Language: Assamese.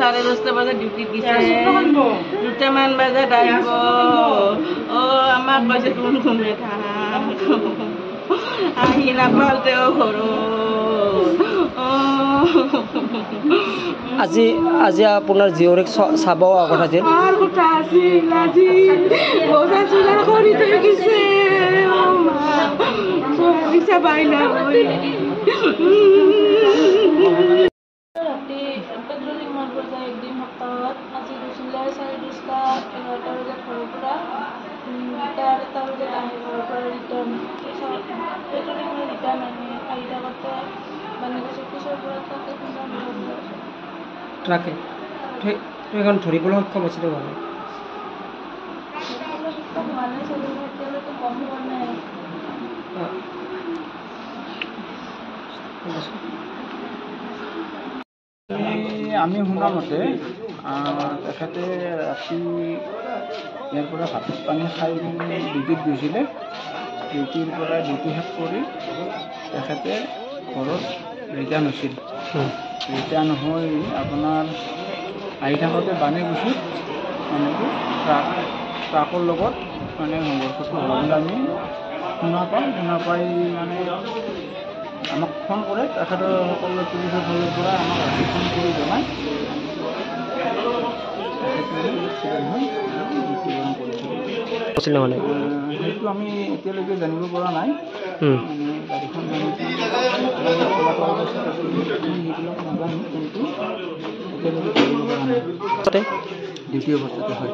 साढ़े 10 बजे डिউটি गए 2টামান बजात आइब कैसे तुम घूमे था आही नापालते घरो আজি আজি আপোনাৰ জীয়ৰীক চাব কথা আছিল আৰ কথা আছিল আজি বজা চুলা কৰি থৈ গিছে পইচা বাইনা হই ৰাতি পেট্ৰলিং মাৰিব যায় একদিন সপ্তাহত আজি গৈছিলে 10:30 11টা বজাত ঘৰৰ পৰা 2টা বজাত আহে ঘৰৰ পৰা ৰিটাৰ্ণ পেট্ৰলিং মাৰি ৰিটাৰ্ণ আহি থাকোঁতে মানে কৈছে পিছৰ পৰা তাতে খুন্দা ট্ৰাকে এখন ধৰিবলৈ সক্ষম হৈছিলে মানে এতিয়ালৈকে গম পোৱা নাই আমি শুনা মতে তেখেতে ৰাতি ইয়াৰ পৰা ভাত পানী খাই ডিউটিত গৈছিলে ডিউটিৰ পৰা ডিউটি শেষ কৰি তেখেতে ঘৰত ৰিটাৰ্ণ হৈছিল ৰিটাৰ্ণ হৈ আপোনাৰ আহি থাকোঁতে বাণীগুছিত মানে কি ট্ৰাকৰ লগত মানে সংঘৰ্ষটো হ'বলৈ আমি শুনা পাই মানে আমাক ফোন কৰে তেখেতৰ সকলো পুলিচৰ ফালৰ পৰা আমাক ৰাতি ফোন কৰি জনায় সেইটো আমি এতিয়ালৈকে জানিব পৰা নাই গাড়ীখন সেইবিলাক নাজানো কিন্তু এতিয়ালৈকে জানিব পৰা নাই দ্বিতীয় অৱস্থাতে হয়